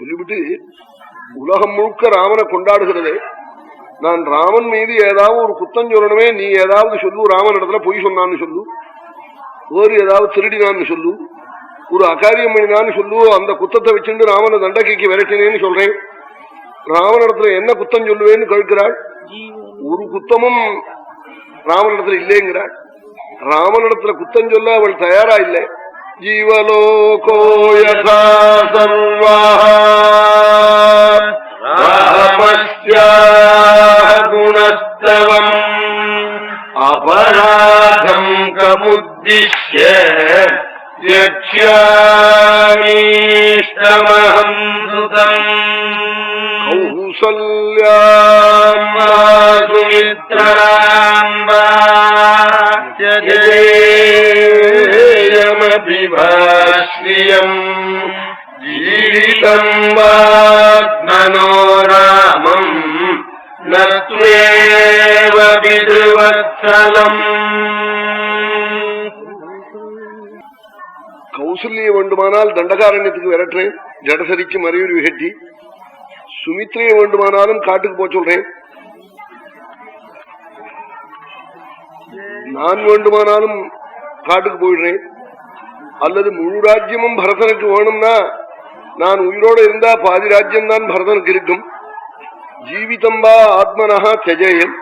சொல்லிவிட்டு உலகம் முழுக்க ராமனை கொண்டாடுகிறதே, நான் ராமன் மீது ஏதாவது ஒரு குத்தம் சொல்லணுமே, நீ ஏதாவது சொல்லு, ராமன் இடத்துல பொய் சொன்னான்னு சொல்லு, வேறு ஏதாவது திருடினான்னு சொல்லு, ஒரு அகாரியம் பண்ணினான்னு சொல்லு, அந்த குத்தத்தை வச்சுட்டு ராமனை தண்டகைக்கு விரட்டினேன்னு சொல்றேன், ராமனிடத்துல என்ன குத்தம் சொல்லுவேன்னு கேட்கிறாள். ஒரு குத்தமும் ராமனிடத்துல இல்லைங்கிறாள். ராமனிடத்துல குத்தம் சொல்ல அவள் தயாரா இல்லை. ஜீவலோகோ யதா சர்வஹ ராமஸ்யாஹ குணஸ்தவம் அபராதம் கமுத்திஷ்ய யக்ஷ்யாமீஷ்டமஹம் சுதம் கௌசல்யாம் சுமித்ராம் வாஸ்யம் ஜீவிதம் வாத்மனோராமம் நத்வேவ பித்ருவத்சலம். கௌசல்யை வேண்டுமானால் தண்டகாரண்யத்துக்கு விரட்டுறேன், ஜடசரிக்கு மறையூர் விகட்டி. சுமித்ரையை வேண்டுமானாலும் காட்டுக்கு போக சொல்றேன். நான் வேண்டுமானாலும் காட்டுக்கு போயிடுறேன். அல்லது முழு ராஜ்யமும் பரதனுக்கு வேணும்னா நான் உயிரோடு இருந்தா பாதி ராஜ்யம் தான் பரதனுக்கு இருக்கும். ஜீவிதம்பா ஆத்மனஹா தியஜேயம்,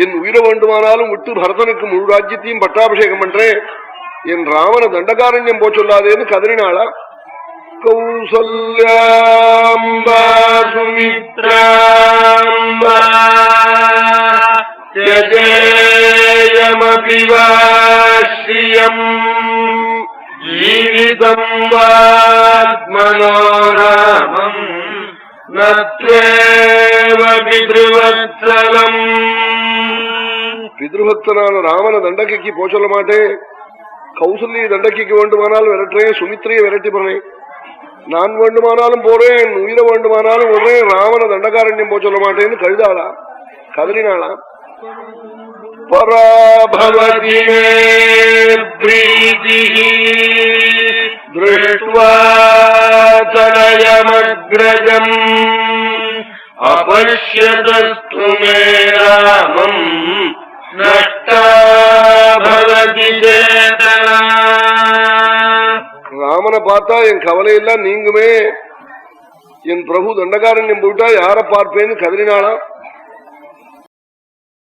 என் உயிரை வேண்டுமானாலும் விட்டு பரதனுக்கு முழு ராஜ்யத்தையும் பட்டாபிஷேகம் பண்றேன், என் ராமன தண்டகாரண்யம் போ சொல்லாதேன்னு கதறினாளா. கௌசல்யாம்பா சுமித்ராம்பா தியஜேயமபி வாஸ்யம் ஜீவிதம் வாத்மனோராமம் நத்வேவ பித்ருவத்சலம். பித்ருபக்தனான ராமன தண்டகைக்கு போ சொல்ல மாட்டேன். கௌசல்யை தண்டகைக்கு வேண்டுமானால் விரட்டுறேன், சுமித்ரையை விரட்டி போறேன். நான் வேண்டுமானாலும் போறேன், உயிரை வேண்டுமானாலும் விடுறேன், ராமன தண்டகாரண்யம் போ சொல்ல மாட்டேன்னு கழுதாளா, கதறினாளா. பராபவதி மே ப்ரீதிஹி த்ருஷ்ட்வா தனயமக்ரஜம் அபஷ்யதஸ்து மே ராமம் நஷ்டா பவதி சேதனா. ராமனை பார்த்தா என் கவலையெல்லாம் நீங்குமே, என் பிரபு தண்டகாரண்யம் போயிட்டா யார பார்ப்பேன்னு கதறினாளா.